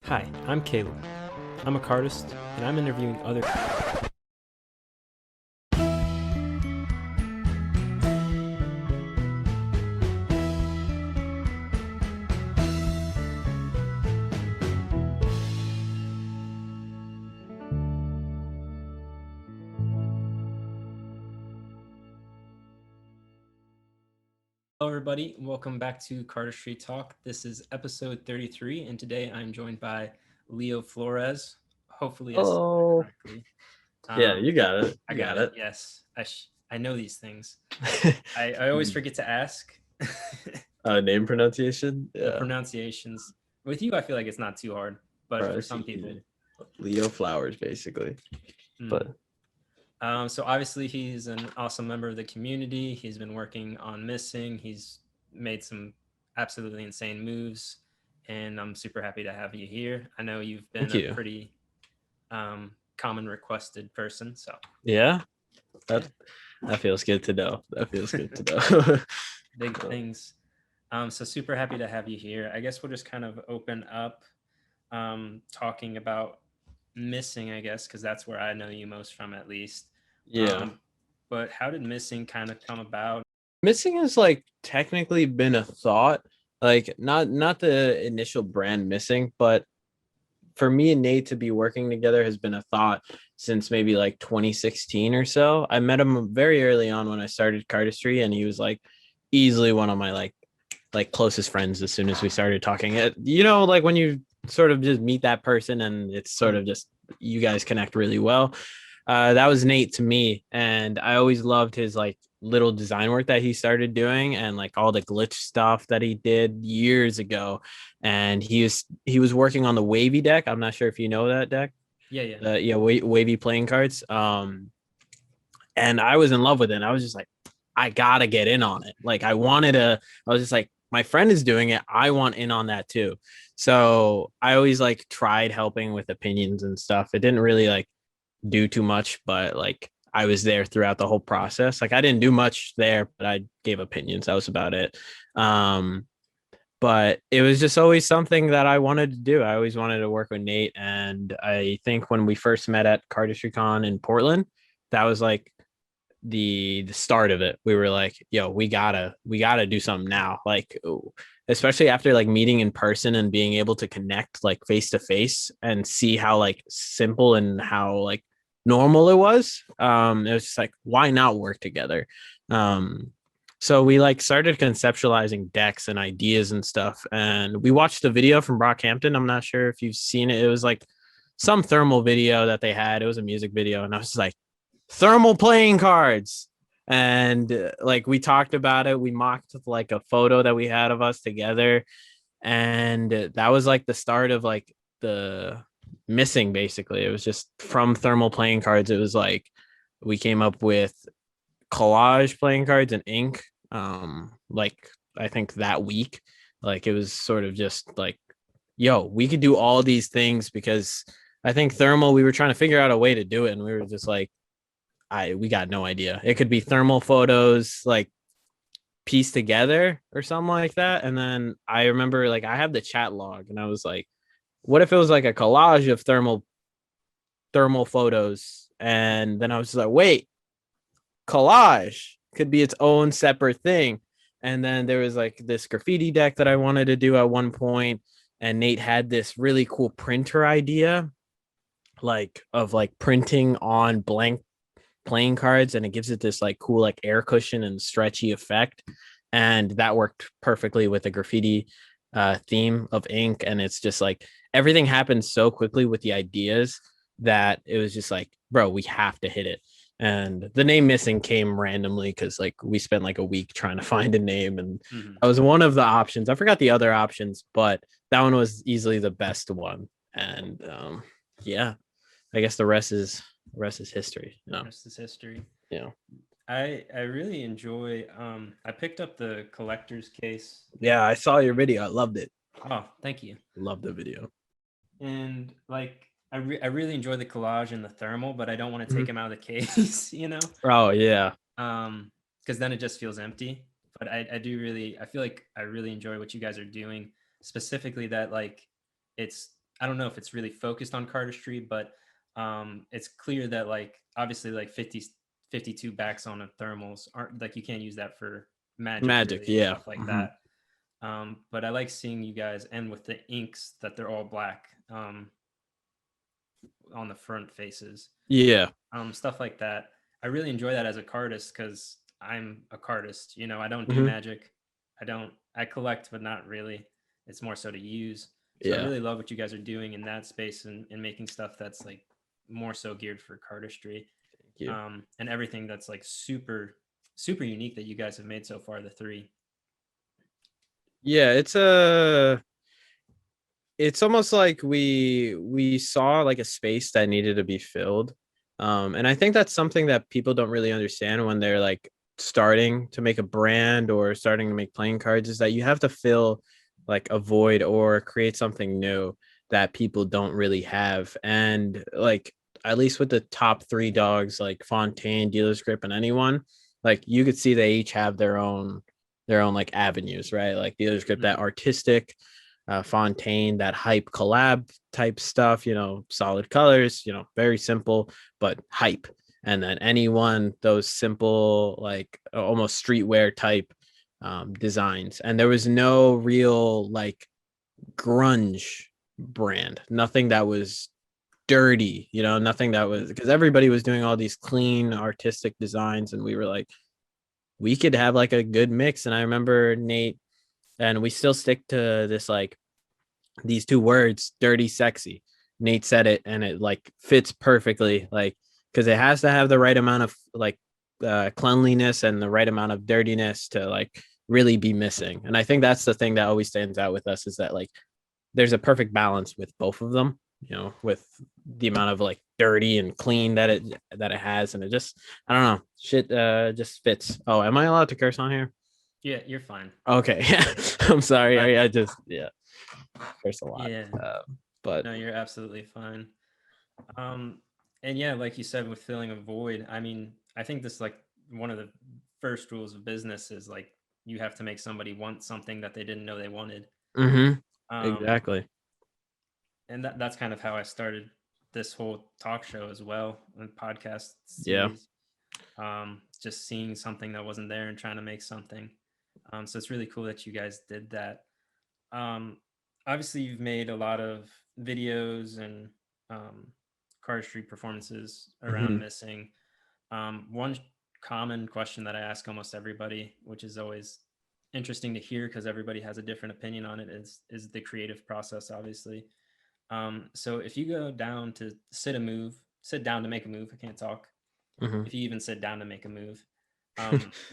Hi, I'm Caleb. I'm a cardist, and I'm interviewing other. Hello, everybody. Welcome back to Cardistry Talk. This is episode 33, and today I'm joined by Leo Flores. Hopefully, I said that Oh, correctly. yeah, you got it. I You got got it. it. Yes, I know these things. I always forget to ask Name pronunciation. the Yeah, pronunciations. With you, I feel like it's not too hard, but bro, for it's some people, easy. Leo Flowers, basically. hmm. But So obviously he's an awesome member of the community. He's been working on missing. He's made some absolutely insane moves, and I'm super happy to have you here. I know you've been thank a you. pretty common requested person, so Yeah, yeah, that that feels good to know. That feels good to know. big things. So super happy to have you here. I guess we'll just kind of open up talking about missing, I guess, because that's where I know you most from, at least. Yeah, Um, but how did missing kind of come about? missing has like technically been a thought, like not the initial brand missing, but for me and Nate to be working together has been a thought since maybe like 2016 or so. I met him very early on when I started Cardistry, and he was like easily one of my like closest friends as soon as we started talking. Like when you sort of just meet that person and it's sort Mm, of just you guys connect really well. That was Nate to me, and I always loved his like little design work that he started doing and like all the glitch stuff that he did years ago. And he was working on the wavy deck. I'm not sure if you know that deck. yeah, yeah. Yeah, wavy playing cards. And I was in love with it. And I was just like, I gotta get in on it. Like I was just like, my friend is doing it. I want in on that too. So I always like tried helping with opinions and stuff. It didn't really like do too much, but like I was there throughout the whole process. Like I didn't do much there, but I gave opinions. That was about it. Um, but it was just always something that I wanted to do. I always wanted to work with Nate. And I think when we first met at CardistryCon in Portland, that was like the start of it. We were like, yo, we gotta do something now. Like especially after like meeting in person and being able to connect like face to face and see how like simple and how like normal it was. It was just like, why not work together? Um, so we like started conceptualizing decks and ideas and stuff. And we watched the video from Brockhampton. I'm not sure if you've seen it. It was like some thermal video that they had. It was a music video. And I was just like, thermal playing cards. And like we talked about it, we mocked like a photo that we had of us together. And that was like the start of like the missing basically. It was just from thermal playing cards. It was like we came up with collage playing cards and ink. Like I think that week, like it was sort of just like, yo, we could do all these things because I think thermal, we were trying to figure out a way to do it. And we were just like, we got no idea. It could be thermal photos like pieced together or something like that. And then I remember like I have the chat log and I was like, what if it was like a collage of thermal photos? And then I was just like, wait, collage could be its own separate thing. And then there was like this graffiti deck that I wanted to do at one point, and Nate had this really cool printer idea, like of like printing on blank playing cards, and it gives it this like cool like air cushion and stretchy effect, and that worked perfectly with the graffiti theme of ink. And it's just like everything happened so quickly with the ideas that it was just like, bro, we have to hit it. And the name missing came randomly because like we spent like a week trying to find a name, and Hmm. that was one of the options. I forgot the other options, but that one was easily the best one. And yeah, I guess the rest is history. Rest is history. You know. I really enjoy. I picked up the collector's case. Yeah, I saw your video. I loved it. Oh, thank you. Loved the video. And like, I really enjoy the collage and the thermal, but I don't want to take Mhm. them out of the case, you know. Oh yeah. Because then it just feels empty. But I do really, I feel like I really enjoy what you guys are doing, specifically that like it's I don't know if it's really focused on cardistry, but it's clear that like obviously like 52 backs on a thermals aren't like you can't use that for magic Magic, really and yeah. stuff like Hmm. that. But I like seeing you guys and with the inks that they're all black on the front faces, Yeah. stuff like that. I really enjoy that as a cardist because I'm a cardist. You know, I don't do Hmm. magic. I collect, but not really. It's more so to use. So I Yeah. really love what you guys are doing in that space and making stuff that's like more so geared for cardistry, Thank you. and everything that's like super unique that you guys have made so far. The three. Yeah, it's almost like we saw like a space that needed to be filled. And I think that's something that people don't really understand when they're like starting to make a brand or starting to make playing cards, is that you have to fill like a void or create something new that people don't really have. And like at least with the top three dogs like Fontaine, Dealer's Grip, and anyone, like you could see they each have their own like avenues, right? Like Dealer's Grip, that Mm-hmm. artistic, Fontaine, that hype collab type stuff, solid colors, very simple, but hype. And then anyone, those simple, like almost streetwear type designs. And there was no real like grunge brand, nothing that was dirty, nothing that was, because everybody was doing all these clean artistic designs. And we were like, we could have like a good mix. And I remember Nate, and we still stick to this like these two words, dirty sexy. Nate said it and it like fits perfectly, like because it has to have the right amount of like cleanliness and the right amount of dirtiness to like really be missing. And I think that's the thing that always stands out with us, is that like there's a perfect balance with both of them, with the amount of like dirty and clean that it has. And it just, I don't know, shit just fits. Oh, am I allowed to curse on here? Yeah, you're fine. Okay. I'm sorry. I just, yeah, curse a lot. Yeah, But no, you're absolutely fine. Um, and yeah, like you said, with filling a void, I mean, I think this like one of the first rules of business is like you have to make somebody want something that they didn't know they wanted. mm-hmm, Um, exactly. and that's kind of how I started this whole talk show as well, and podcast Yeah. series. Just seeing something that wasn't there and trying to make something. So it's really cool that you guys did that. Um, Obviously, you've made a lot of videos and um, cardistry performances around Mm-hmm. missing. One common question that I ask almost everybody, which is always interesting to hear because everybody has a different opinion on it, is the creative process, obviously. So if you go down to sit down to make a move, I can't talk. Mm-hmm. If you even sit down to make a move,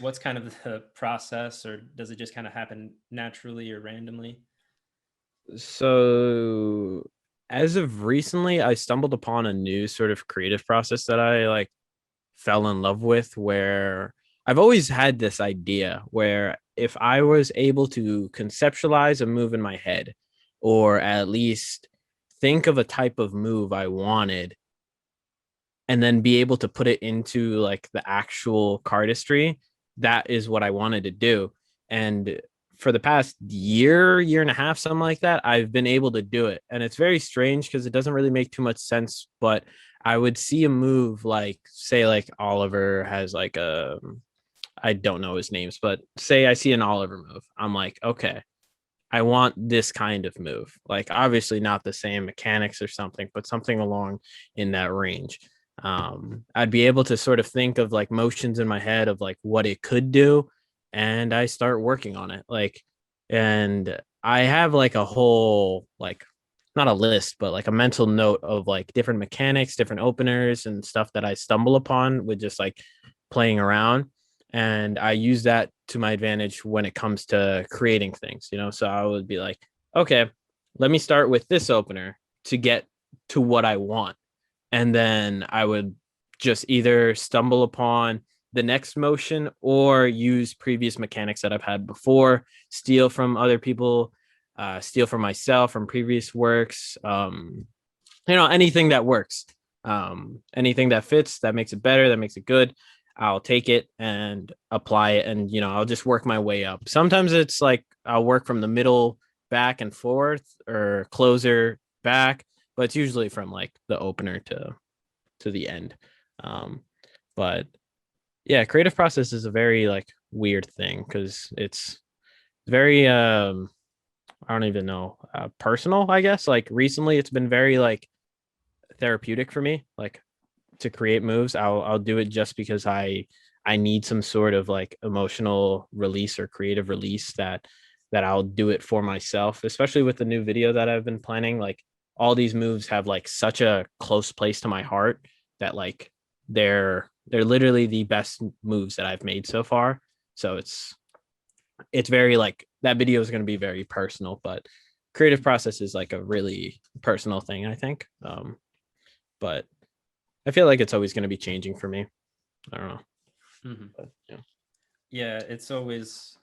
what's kind of the process, or does it just kind of happen naturally or randomly? So as of recently, I stumbled upon a new sort of creative process that I like fell in love with, where I've always had this idea where if I was able to conceptualize a move in my head, or at least think of a type of move I wanted, and then be able to put it into like the actual cardistry, that is what I wanted to do. And for the past year and a half, something like that, I've been able to do it. And it's very strange because it doesn't really make too much sense. But I would see a move like, say, like Oliver has like I don't know his names, but say I see an Oliver move. I'm like, okay, I want this kind of move. Like, obviously, not the same mechanics or something, but something along in that range. I'd be able to sort of think of like motions in my head of like what it could do, and I start working on it. Like, and I have like a whole, like, not a list, but like a mental note of like different mechanics, different openers, and stuff that I stumble upon with just like playing around. And I use that to my advantage when it comes to creating things, So I would be like, okay, let me start with this opener to get to what I want. And then I would just either stumble upon the next motion or use previous mechanics that I've had before, steal from other people, steal from myself from previous works, anything that works, anything that fits, that makes it better, that makes it good. I'll take it and apply it, and I'll just work my way up. Sometimes it's like I'll work from the middle back and forth, or closer back, but it's usually from like the opener to the end. But yeah, creative process is a very like weird thing because it's very I don't even know, personal, I guess. Like recently it's been very like therapeutic for me, like to create moves. I'll do it just because I need some sort of like emotional release or creative release that I'll do it for myself, especially with the new video that I've been planning. Like all these moves have like such a close place to my heart that like they're literally the best moves that I've made so far. So it's very like that video is going to be very personal, but creative process is like a really personal thing, I think. But I feel like it's always going to be changing for me. I don't know. Hmm. But yeah. Yeah, it's always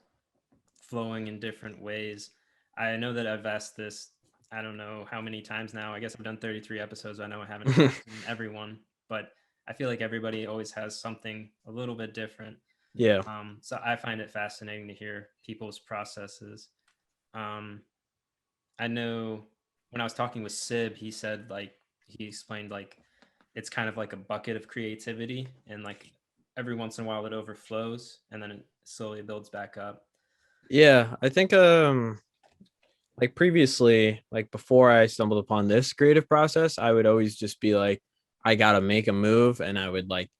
flowing in different ways. I know that I've asked this, I don't know how many times now. I guess I've done 33 episodes. I know I haven't asked everyone, but I feel like everybody always has something a little bit different. Yeah. So I find it fascinating to hear people's processes. Um, I know when I was talking with Sib, he said like he explained like it's kind of like a bucket of creativity, and like every once in a while it overflows and then it slowly builds back up. Yeah. I think like previously, like before I stumbled upon this creative process, I would always just be like, I gotta make a move, and I would like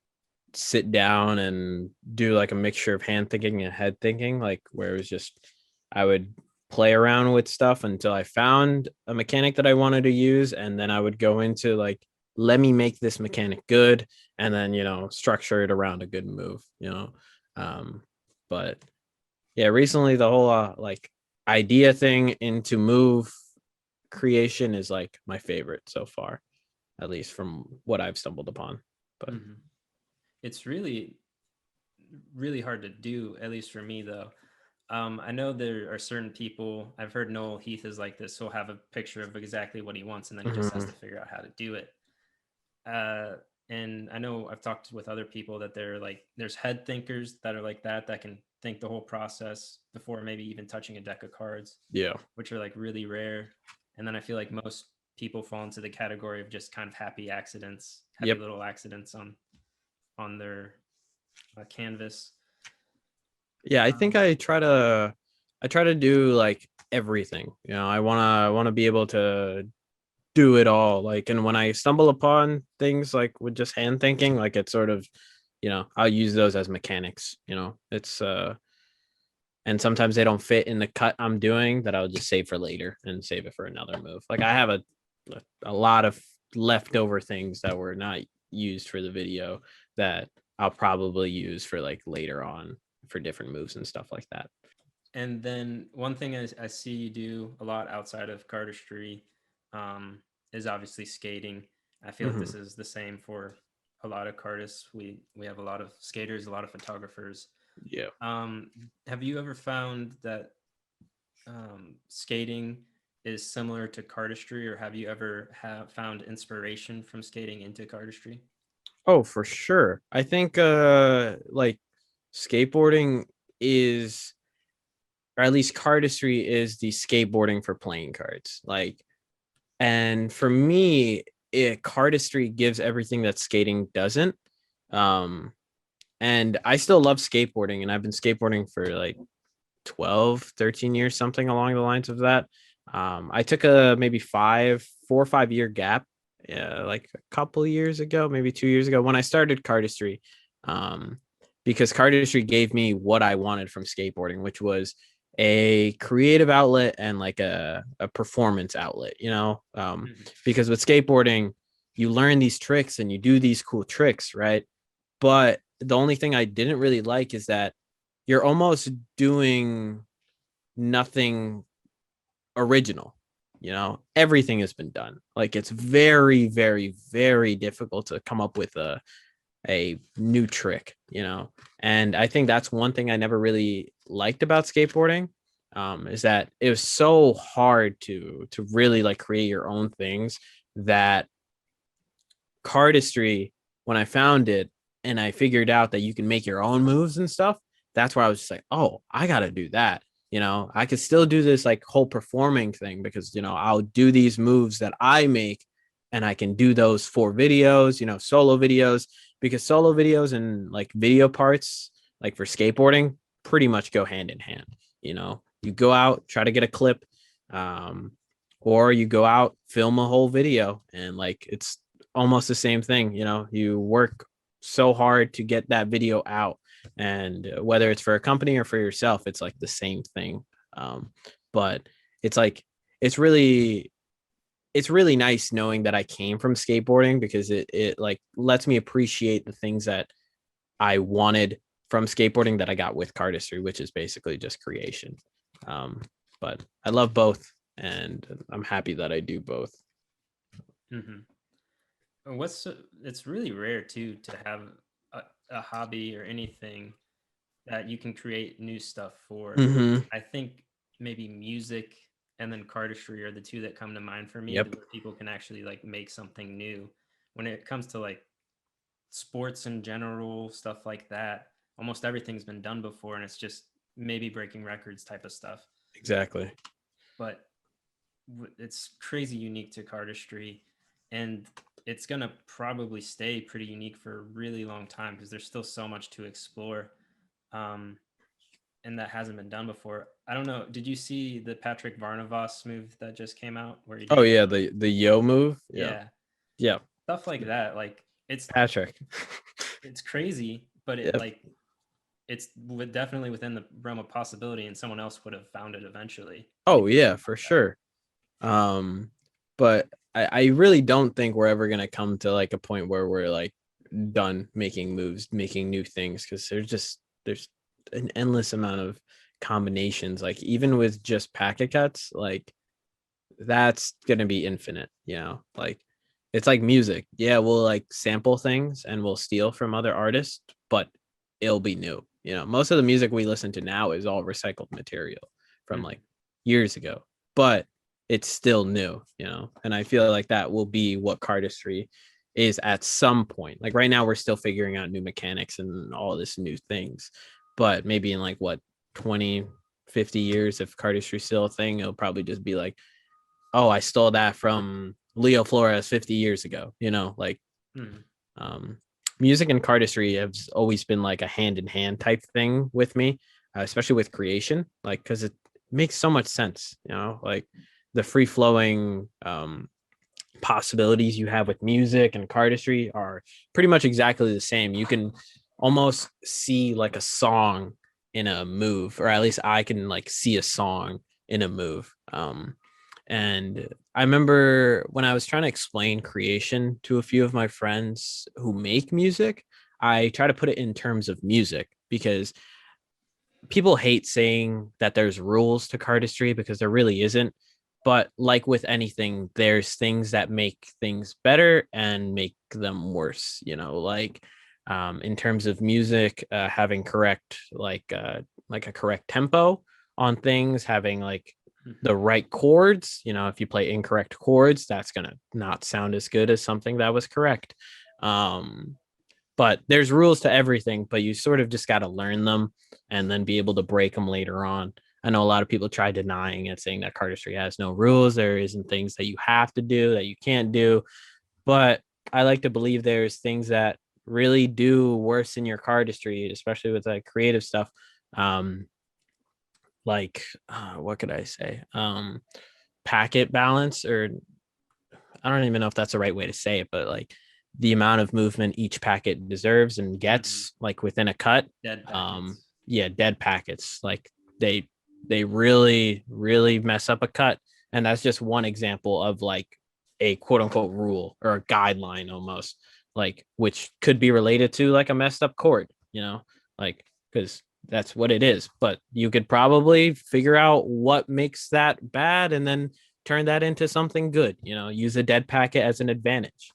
sit down and do like a mixture of hand thinking and head thinking, like where it was just I would play around with stuff until I found a mechanic that I wanted to use, and then I would go into like, let me make this mechanic good, and then structure it around a good move. Um, but yeah, recently the whole like idea thing into move creation is like my favorite so far, at least from what I've stumbled upon. But Mm-hmm. It's really, really hard to do, at least for me though. I know there are certain people, I've heard Noel Heath is like this. He'll have a picture of exactly what he wants and then he just has mhm. to figure out how to do it. Uh, and I know I've talked with other people that they're like, there's head thinkers that are like that can think the whole process before maybe even touching a deck of cards, Yeah. which are like really rare. And then I feel like most people fall into the category of just kind of happy accidents, happy Yep. little accidents on their canvas. Yeah, I think Um, I try to do like everything. I want to be able to do it all. Like, and when I stumble upon things like with just hand thinking, like it's sort of, I'll use those as mechanics. It's and sometimes they don't fit in the cut I'm doing that I'll just save for later and save it for another move. Like I have a lot of leftover things that were not used for the video that I'll probably use for like later on for different moves and stuff like that. and then one thing I see you do a lot outside of cardistry is obviously skating. I feel like this Hmm. is the same for a lot of cardists. We have a lot of skaters, a lot of photographers. Yeah. Um, have you ever found that skating is similar to cardistry, or have you ever have found inspiration from skating into cardistry? Oh, for sure. I think like skateboarding is, or at least cardistry is the skateboarding for playing cards. Like, and for me, cardistry gives everything that skating doesn't. Um, and I still love skateboarding, and I've been skateboarding for like 12, 13 years, something along the lines of that. I took a maybe 4 or 5 year gap, like a couple years ago, maybe 2 years ago when I started cardistry, um, because cardistry gave me what I wanted from skateboarding, which was a creative outlet and like a performance outlet, Mhm. because with skateboarding, you learn these tricks and you do these cool tricks, right? But the only thing I didn't really like is that you're almost doing nothing original. Everything has been done. Like it's very, very, very difficult to come up with a new trick. And I think that's one thing I never really liked about skateboarding, is that it was so hard to really like create your own things, that cardistry, when I found it and I figured out that you can make your own moves and stuff, that's where I was just like, oh, I gotta do that. I could still do this like whole performing thing because, I'll do these moves that I make and I can do those for videos, solo videos, because solo videos and like video parts, like for skateboarding, pretty much go hand in hand. You go out, try to get a clip, um, or you go out, film a whole video, and like it's almost the same thing. You work so hard to get that video out, and whether it's for a company or for yourself, it's like the same thing. But it's like it's really it's really nice knowing that I came from skateboarding, because it like lets me appreciate the things that I wanted from skateboarding that I got with Cardistry, which is basically just creation. um but I love both, and I'm happy that I do both. Hmm. It's really rare too to have a, a hobby or anything that you can create new stuff for. Mm-hmm. I think maybe music and then cardistry are the two that come to mind for me, Yep. where people can actually like make something new. When it comes to like sports in general, stuff like that, almost everything's been done before, and it's just maybe breaking records type of stuff. Exactly. But it's crazy unique to cardistry, and it's gonna probably stay pretty unique for a really long time because there's still so much to explore. Um, and that hasn't been done before. I don't know. Did you see the Patrick Varnavas move that just came out where he Oh did? yeah, the yo move. Yeah. Yeah, Yeah. stuff like that. Like Patrick. it's crazy, but it Yep. like it's definitely within the realm of possibility, and someone else would have found it eventually. Oh yeah, for sure. um but I really don't think we're ever gonna come to like a point where we're like done making moves, making new things, because there's an endless amount of combinations, like even with just packet cuts, like that's gonna be infinite, like it's like music. Yeah, we'll like sample things and we'll steal from other artists, but it'll be new. Most of the music we listen to now is all recycled material from like Mm-hmm. years ago, but it's still new. And I feel like that will be what cardistry is at some point. Like right now we're still figuring out new mechanics and all this new things, but maybe in like what, 20, 50 years, if cardistry still a thing, it'll probably just be like, oh, I stole that from Leo Flores 50 years ago, like Mm-hmm. um, music and cardistry has always been like a hand in hand type thing with me, especially with creation, like, because it makes so much sense, like the free flowing possibilities you have with music and cardistry are pretty much exactly the same. You can almost see like a song in a move, or at least I can like see a song in a move. And I remember when I was trying to explain creation to a few of my friends who make music, I try to put it in terms of music, because people hate saying that there's rules to cardistry because there really isn't. But like with anything, there's things that make things better and make them worse, like in terms of music, having correct like a correct tempo on things, having like the right chords. If you play incorrect chords, that's gonna not sound as good as something that was correct. um but there's rules to everything, but you sort of just got to learn them and then be able to break them later on. I know a lot of people try denying it, saying that cardistry has no rules. There isn't things that you have to do, that you can't do. But I like to believe there's things that really do worsen your cardistry, especially with like creative stuff. Um, like what could I say? Packet balance, or I don't even know if that's the right way to say it, but like the amount of movement each packet deserves and Mm-hmm. gets like within a cut. Dead packets. Yeah, dead packets, like they they really mess up a cut. And that's just one example of like a quote unquote rule or a guideline almost, like which could be related to like a messed up chord, like because that's what it is. But you could probably figure out what makes that bad and then turn that into something good, use a dead packet as an advantage,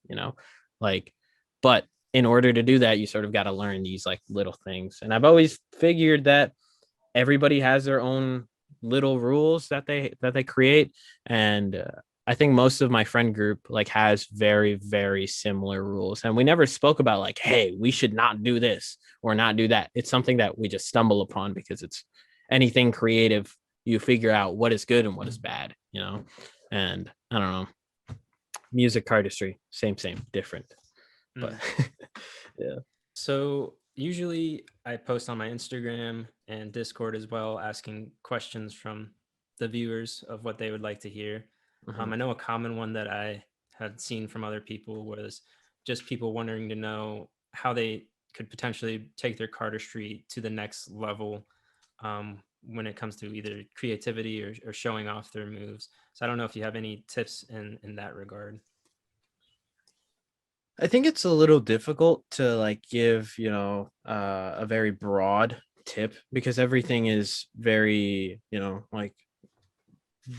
like, but in order to do that, you sort of got to learn these like little things. And I've always figured that everybody has their own little rules that they create. And I think most of my friend group like has very very similar rules, and we never spoke about like, hey, we should not do this or not do that. It's something that we just stumble upon because it's anything creative you figure out what is good and what is bad, you know. And I don't know, music cardistry, same, different, but Mm. yeah. So usually I post on my Instagram and Discord as well, asking questions from the viewers of what they would like to hear. Mhm. I know a common one that I had seen from other people was just people wanting to know how they could potentially take their cardistry to the next level when it comes to either creativity or showing off their moves. So I don't know if you have any tips in that regard. I think it's a little difficult to like give, a very broad tip because everything is very, like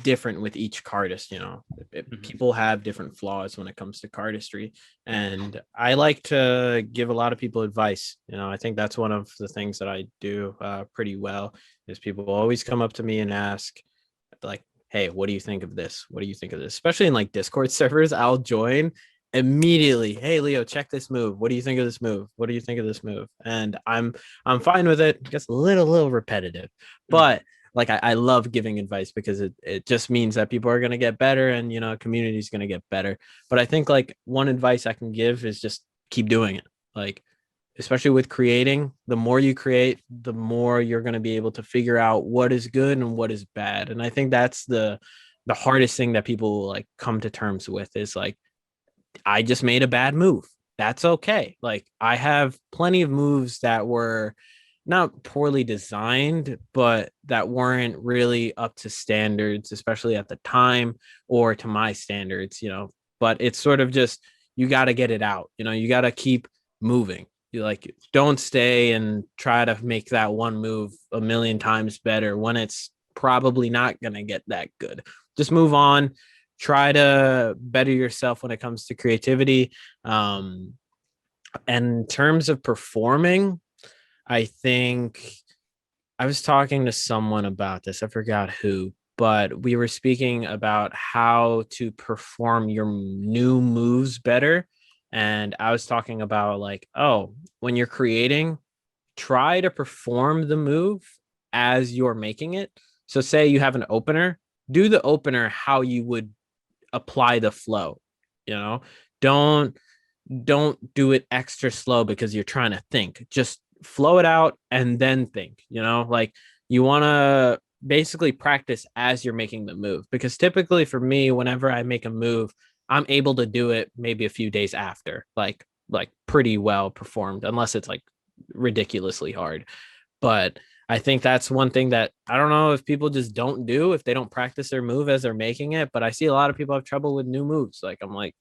different with each cardist. Hmm. People have different flaws when it comes to cardistry, and I like to give a lot of people advice. I think that's one of the things that I do pretty well is people always come up to me and ask like, hey, what do you think of this? What do you think of this? Especially in like Discord servers, I'll join immediately. Hey Leo, check this move. What do you think of this move? What do you think of this move? And I'm fine with it. It gets a little repetitive, Hmm. but like I love giving advice because it just means that people are going to get better, and community is going to get better. But I think like one advice I can give is just keep doing it. Like especially with creating, the more you create, the more you're going to be able to figure out what is good and what is bad. And I think that's the hardest thing that people like come to terms with is like, I just made a bad move. That's okay. Like I have plenty of moves that were not poorly designed, but that weren't really up to standards, especially at the time or to my standards. But it's sort of just, you got to get it out. You got to keep moving. You like, don't stay and try to make that one move a million times better when it's probably not going to get that good. Just move on, try to better yourself when it comes to creativity. And in terms of performing, I think I was talking to someone about this. I forgot who, but we were speaking about how to perform your new moves better. And I was talking about like, oh, when you're creating, try to perform the move as you're making it. So say you have an opener, do the opener how you would apply the flow. You know, don't don't do it extra slow because you're trying to think. Just flow it out and then think. Like you want to basically practice as you're making the move, because typically for me, whenever I make a move, I'm able to do it maybe a few days after, like pretty well performed, unless it's like ridiculously hard. But I think that's one thing that I don't know if people just don't do, if they don't practice their move as they're making it. But I see a lot of people have trouble with new moves. Like I'm like,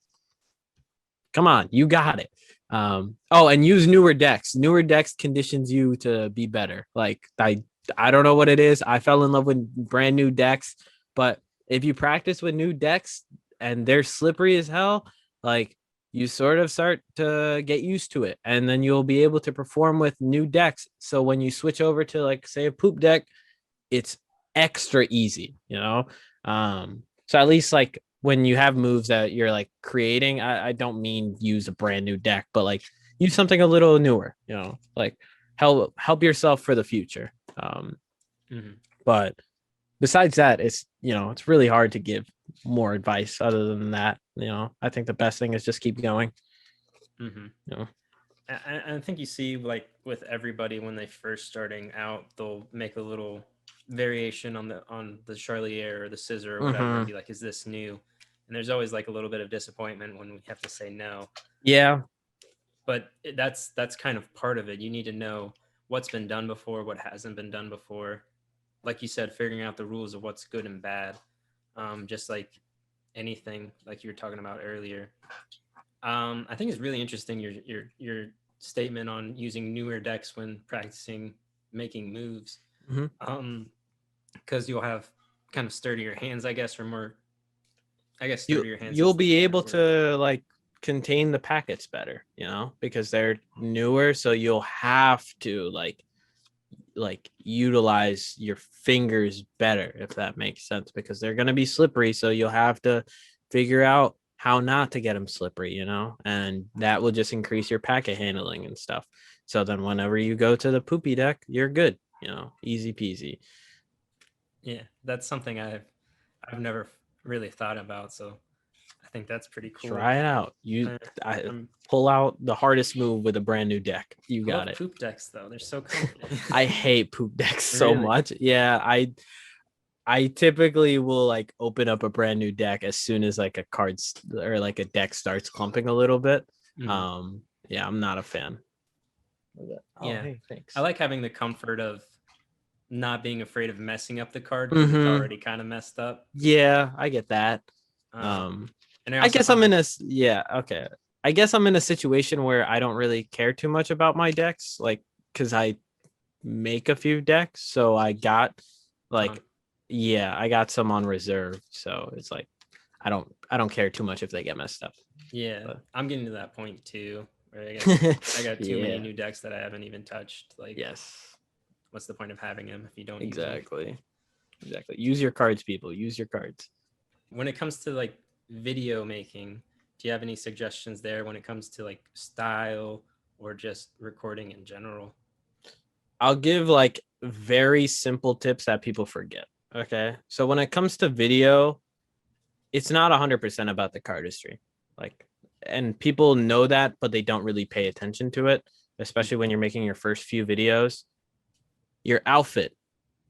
come on, you got it. And use newer decks. Newer decks conditions you to be better. Like I don't know what it is. I fell in love with brand new decks, but if you practice with new decks and they're slippery as hell, like you sort of start to get used to it, and then you'll be able to perform with new decks. So when you switch over to like say a poop deck, it's extra easy. So at least like when you have moves that you're like creating, I don't mean use a brand new deck, but like use something a little newer, like help yourself for the future. Hmm. But besides that, it's really hard to give more advice other than that. I think the best thing is just keep going. Hmm. you know I think you see like with everybody when they first starting out, they'll make a little variation on the Charlier or the scissor or whatever, and mm-hmm. be like, "Is this new?" And there's always like a little bit of disappointment when we have to say no. Yeah. But that's kind of part of it. You need to know what's been done before, what hasn't been done before. Like you said, figuring out the rules of what's good and bad. Just like anything, like you were talking about earlier. I think it's really interesting your statement on using newer decks when practicing making moves, Mm-hmm. because you'll have kind of sturdier hands, I guess, or more. I guess you sturdier hands you'll is the be better able word. to like contain the packets better, because they're newer, so you'll have to like utilize your fingers better, if that makes sense, because they're going to be slippery, so you'll have to figure out how not to get them slippery, and that will just increase your packet handling and stuff. So then whenever you go to the poopy deck, you're good, easy peasy. Yeah, that's something I've never really thought about. So I think that's pretty cool. Try it out. I, I I'm pull out the hardest move with a brand new deck. You I got love it. poop decks though. They're so comfy. I hate poop decks so Really? much. Yeah, I typically will like open up a brand new deck as soon as like a or like a deck starts clumping a little bit. Mhm. Yeah, I'm not a fan of that. Oh, Yeah. hey, I thanks. like having the comfort of not being afraid of messing up the card because it's Mm-hmm. already kind of messed up. Yeah, I get that. Um, Um, and I I also guess find I'm like, in a yeah, okay. I guess I'm in a situation where I don't really care too much about my decks, like because I make a few decks, so I got some. like yeah, I got some on reserve, so it's like I don't care too much if they get messed up. Yeah, But I'm getting to that point too, where I got too many yeah, new decks that I haven't even touched. Like, yes, what's the point of having them if you don't use them? exactly, exactly. Use your cards, people. Use your cards. When it comes to like video making, do you have any suggestions there when it comes to like style or just recording in general? I'll give like very simple tips that people forget. Okay, so when it comes to video, it's not 100% about the cardistry. Like, and people know that, but they don't really pay attention to it, especially when you're making your first few videos. Your outfit,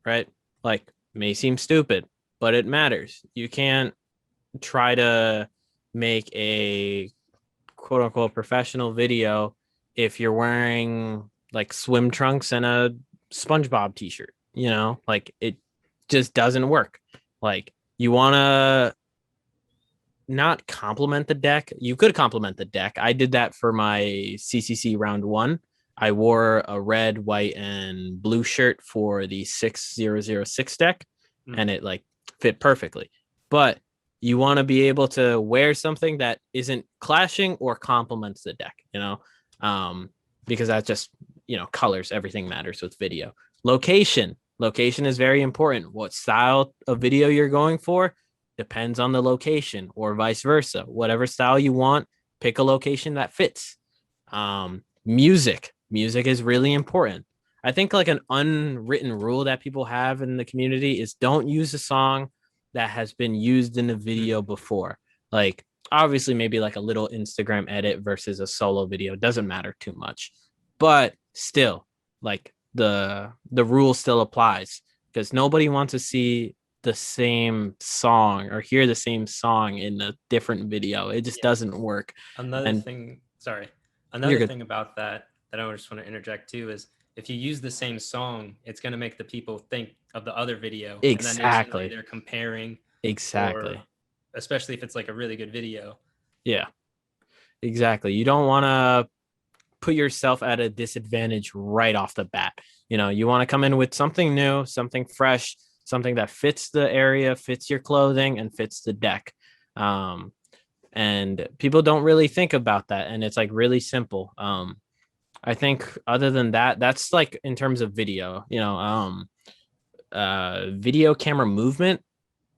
right? Like, may seem stupid, but it matters. You can't try to make a quote unquote professional video if you're wearing like swim trunks and a SpongeBob t-shirt, like it just doesn't work. Like, you want to not compliment the deck. You could compliment the deck. I did that for my CCC round one. I wore a red, white, and blue shirt for the 6006 deck, and Mm. it like fit perfectly. But you want to be able to wear something that isn't clashing or complements the deck, um, because that just, colors, everything matters with video. Location is very important. What style of video you're going for depends on the location, or vice versa. Whatever style you want, pick a location that fits. Music is really important. I think like an unwritten rule that people have in the community is don't use a song that has been used in a video Mm. before. Like, obviously maybe like a little Instagram edit versus a solo video doesn't matter too much, but still, like the rule still applies, because nobody wants to see the same song or hear the same song in a different video. It just Yeah. doesn't work. Another And thing, sorry, you're another good. thing about that I just want to interject too is if you use the same song, it's going to make the people think of the other video, and then instantly Exactly. they're comparing, Exactly. or especially if it's like a really good video. Yeah, exactly. You don't want to put yourself at a disadvantage right off the bat. You want to come in with something new, something fresh, something that fits the area, fits your clothing, and fits the deck. Um, and people don't really think about that. And it's like really simple. I think other than that, that's like in terms of video, video camera movement.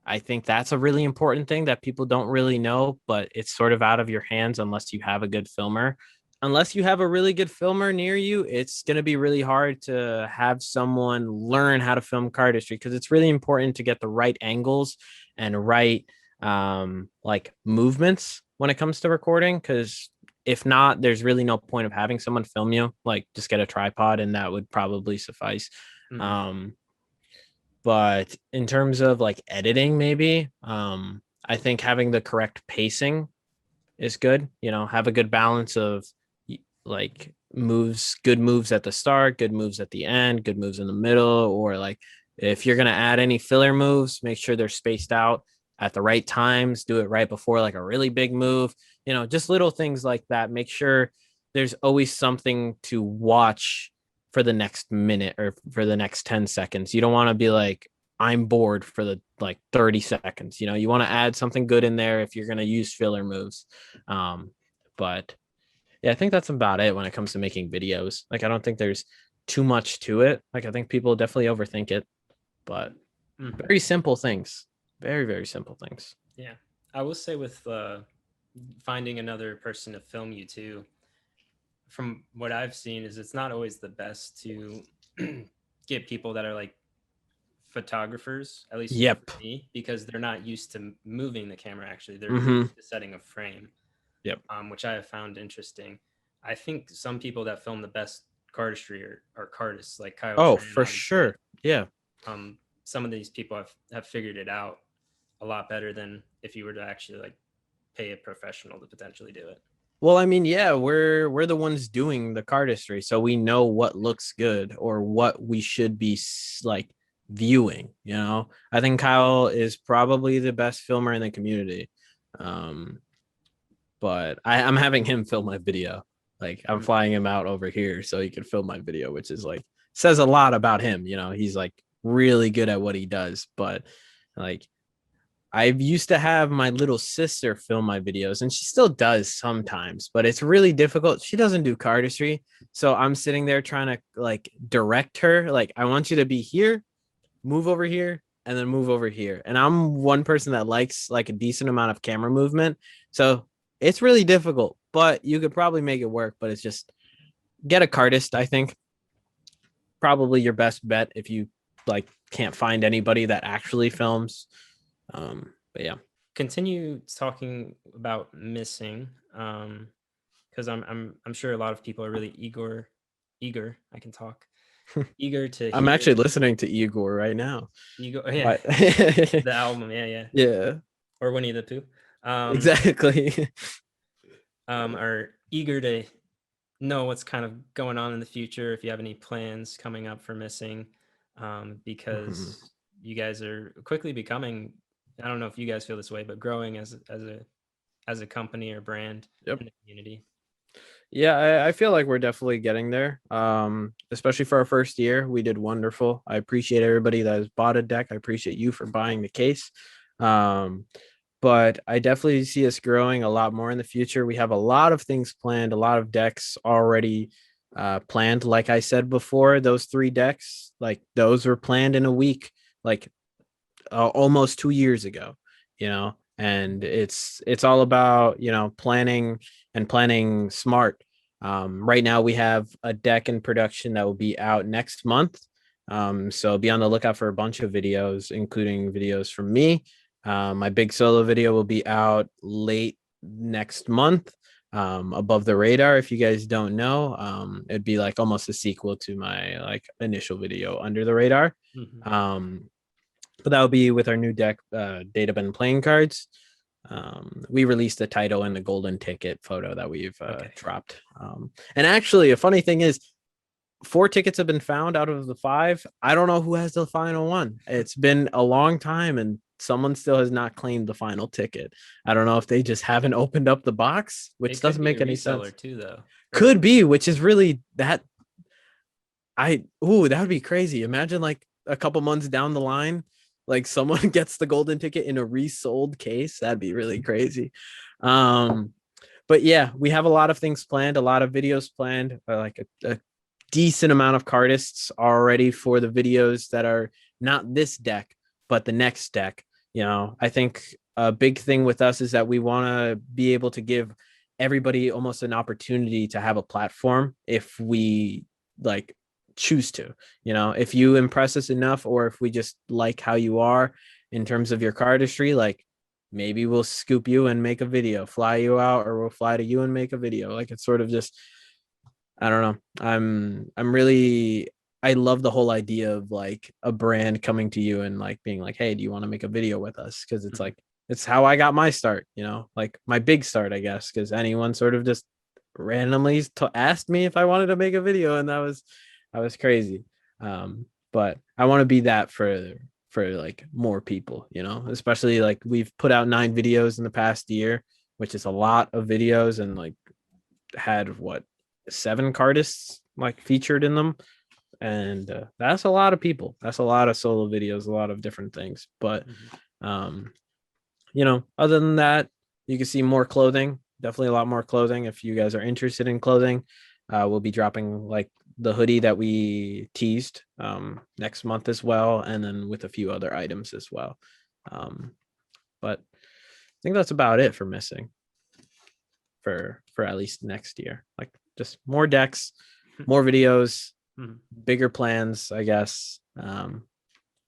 I think that's a really important thing that people don't really know, but it's sort of out of your hands unless you have a good filmer. Unless you have a really good filmer near you, it's going to be really hard to have someone learn how to film cardistry, because it's really important to get the right angles and right like movements when it comes to recording. Because if not, there's really no point of having someone film you. Like, just get a tripod and that would probably suffice. Mm-hmm. Um, but in terms of like editing, maybe I think having the correct pacing is good. Have a good balance of like good moves at the start, good moves at the end, good moves in the middle, or like if you're going to add any filler moves, make sure they're spaced out at the right times. Do it right before like a really big move. Just little things like that. Make sure there's always something to watch for the next minute or for the next 10 seconds. You don't want to be like, I'm bored for the like 30 seconds. You want to add something good in there if you're going to use filler moves. But yeah, I think that's about it when it comes to making videos. Like, I don't think there's too much to it. Like, I think people definitely overthink it, but Mm-hmm. very simple things. Very, very simple things. Yeah, I will say with finding another person to film you too. From what I've seen, is it's not always the best to get people that are like photographers, at least Yep. for me, because they're not used to moving the camera. Actually, they're Mm-hmm. used to setting a frame, Yep. which I have found interesting. I think some people that film the best cardistry are cardists, like Kyle Oh, Tran, for obviously. sure. Yeah. Some of these people have figured it out a lot better than if you were to actually like pay a professional to potentially do it. Well, I mean, yeah, we're the ones doing the cardistry, so we know what looks good or what we should be like viewing. You know, I think Kyle is probably the best filmer in the community, um, but I'm having him film my video. Like, I'm Mhm. flying him out over here so he can film my video, which is like says a lot about him. You know, he's like really good at what he does, but like I used to have my little sister film my videos, and she still does sometimes, but it's really difficult. She doesn't do cardistry. So I'm sitting there trying to like direct her. Like, I want you to be here, move over here, and then move over here. And I'm one person that likes like a decent amount of camera movement. So it's really difficult, but you could probably make it work. But it's just get a cardist, I think. Probably your best bet if you like can't find anybody that actually films. But yeah. Continue talking about missing, because I'm sure a lot of people are really eager. I can talk. Eager to I'm actually hear listening to Igor right now. Igor. Yeah, But the album. Yeah, yeah. yeah, Or Winnie the Pooh. Um, exactly. are eager to know what's kind of going on in the future. If you have any plans coming up for missing, Mhm. because you guys are quickly becoming. I don't know if you guys feel this way, but growing as a company or brand Yep. in the community. Yeah, I feel like we're definitely getting there. Especially for our first year, we did wonderful. I appreciate everybody that has bought a deck. I appreciate you for buying the case. Um, but I definitely see us growing a lot more in the future. We have a lot of things planned, a lot of decks already planned. Like I said before, those 3 decks, like those were planned in a week, like almost 2 years ago, you know, and it's all about, you know, planning and planning smart. Right now we have a deck in production that will be out next month. So be on the lookout for a bunch of videos, including videos from me. My big solo video will be out late next month. Above the radar, if you guys don't know, it'd be like almost a sequel to my like initial video under the radar. Mhm. um but that will be with our new deck, data bin playing cards. We released the title and the golden ticket photo that we've Okay. dropped. And actually, a funny thing is, 4 tickets have been found out of the 5. I don't know who has the final one. It's been a long time, and someone still has not claimed the final ticket. I don't know if they just haven't opened up the box, which It could doesn't be a make any sense. reseller too, though. Or Could be, which is really that. That would be crazy. Imagine like a couple months down the line, like someone gets the golden ticket in a resold case. That'd be really crazy. Um, but yeah, we have a lot of things planned, a lot of videos planned, like a decent amount of cardists already for the videos that are not this deck, but the next deck. You know, I think a big thing with us is that we want to be able to give everybody almost an opportunity to have a platform if we like choose to. You know, if you impress us enough, or if we just like how you are in terms of your cardistry, like maybe we'll scoop you and make a video, fly you out, or we'll fly to you and make a video. Like, it's sort of just, I don't know. I'm really, I love the whole idea of like a brand coming to you and like being like, hey, do you want to make a video with us? Because it's Mhm. like it's how I got my start, you know, like my big start, I guess, because anyone sort of just randomly asked me if I wanted to make a video, and that was crazy. But I want to be that for like more people, you know, especially like we've put out 9 videos in the past year, which is a lot of videos, and like had what 7 cardists like featured in them, and that's a lot of people. That's a lot of solo videos, a lot of different things. But Mhm. um, you know, other than that, you can see more clothing. Definitely a lot more clothing. If you guys are interested in clothing, we'll be dropping like the hoodie that we teased next month as well, and then with a few other items as well. But I think that's about it for missing for at least next year. Like just more decks, more videos, Mhm. bigger plans, I guess.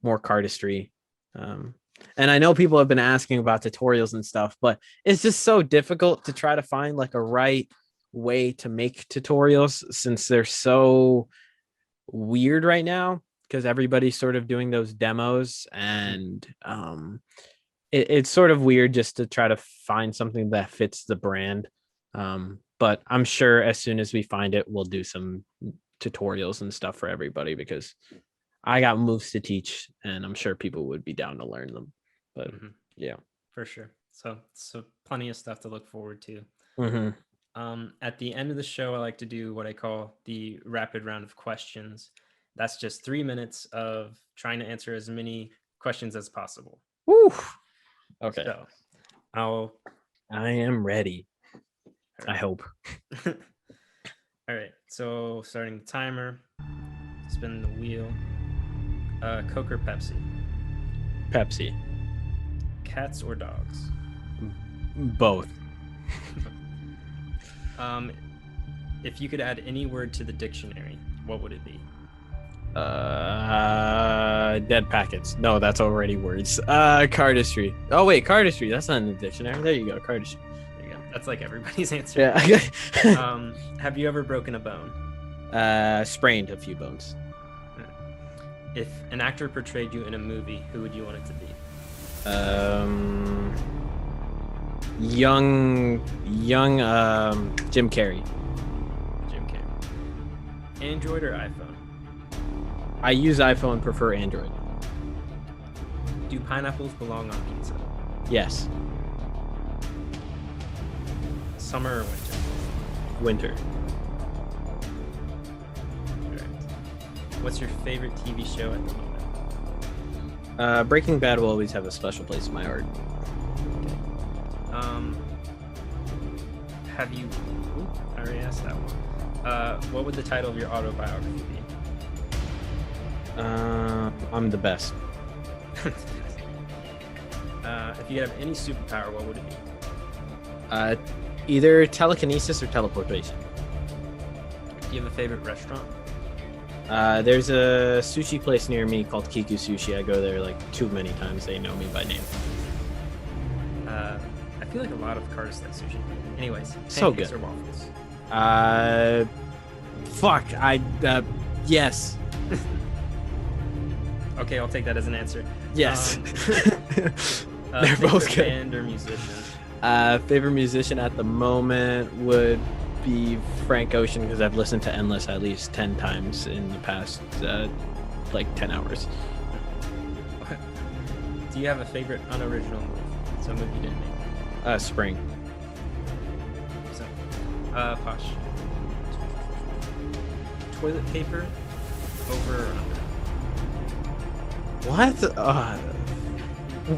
more cardistry. Um, and I know people have been asking about tutorials and stuff, but it's just so difficult to try to find like a right way to make tutorials since they're so weird right now because everybody's sort of doing those demos and it's sort of weird just to try to find something that fits the brand. But I'm sure as soon as we find it, we'll do some tutorials and stuff for everybody because I got moves to teach and I'm sure people would be down to learn them. But yeah, for sure. So plenty of stuff to look forward to. At the end of the show, I like to do what I call the rapid round of questions. That's just 3 minutes of trying to answer as many questions as possible. Woo. Okay. So I am ready. I hope. All right. So starting the timer, spin the wheel. Coke or Pepsi? Pepsi. Cats or dogs? Both. If you could add any word to the dictionary, what would it be? Dead packets. No, that's already words. Cardistry. Oh wait, cardistry. That's not in the dictionary. There you go, cardistry. There you go. That's like everybody's answer. Yeah. Have you ever broken a bone? Sprained a few bones. If an actor portrayed you in a movie, who would you want it to be? Young Jim Carrey. Jim Carrey. Android or iPhone? I use iPhone, prefer Android. Do pineapples belong on pizza? Yes. Summer or winter? Winter. All right. What's your favorite TV show at the moment? Breaking Bad will always have a special place in my heart. Have you? I already asked that one. What would the title of your autobiography be? I'm the best. If you could have any superpower, what would it be? Either telekinesis or teleportation. Do you have a favorite restaurant? There's a sushi place near me called Kiku Sushi. I go there like too many times. They know me by name. I feel like a lot of cars like sushi. Anyways, so pancakes good. Or waffles? Fuck. Yes. Okay, I'll take that as an answer. Yes. They're both good. Band or musician? Favorite musician at the moment would be Frank Ocean because I've listened to Endless at least 10 times in the past 10 hours. Do you have a favorite unoriginal move? So a move you didn't make? Spring. So, Posh. Toilet paper over or under? What?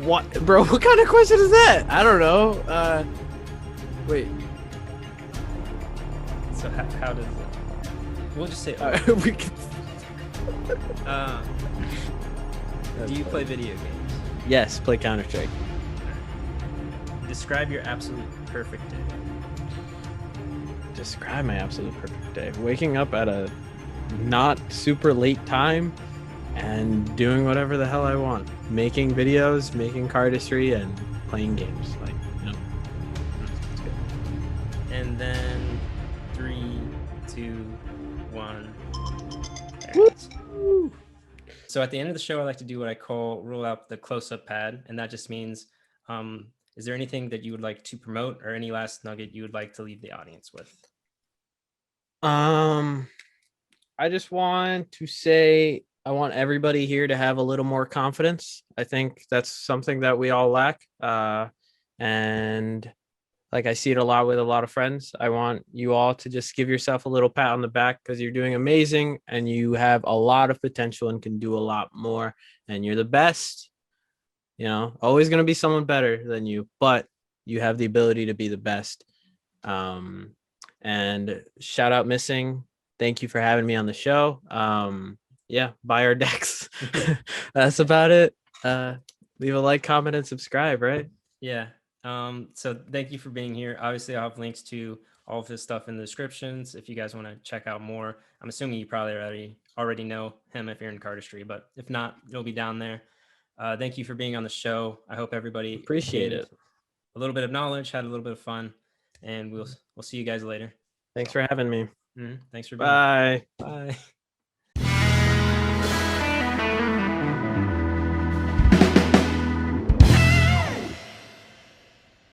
What, bro? What kind of question is that? I don't know. Wait. So how does it? We'll just say. We can... Do you play video games? Yes, play Counter-Strike. Describe your absolute perfect day. Describe my absolute perfect day. Waking up at a not super late time and doing whatever the hell I want. Making videos, making cardistry, and playing games. Like, you know. That's good. And then 3, 2, 1. There it is. So at the end of the show, I like to do what I call roll out the close-up pad, and that just means, is there anything that you would like to promote or any last nugget you would like to leave the audience with? I just want to say I want everybody here to have a little more confidence. I think that's something that we all lack. And like I see it a lot with a lot of friends. I want you all to just give yourself a little pat on the back because you're doing amazing and you have a lot of potential and can do a lot more. And you're the best. You know, always going to be someone better than you, but you have the ability to be the best. And shout out Missing. Thank you for having me on the show. Yeah, buy our decks. That's about it. Leave a like, comment, and subscribe, right? Yeah. So thank you for being here. Obviously, I'll have links to all of his stuff in the descriptions if you guys want to check out more. I'm assuming you probably already know him if you're in cardistry, but if not, it'll be down there. Thank you for being on the show. I hope everybody Appreciate gained it. a little bit of knowledge, had a little bit of fun, and we'll see you guys later. Thanks for having me. Thanks for being here. Bye. Bye.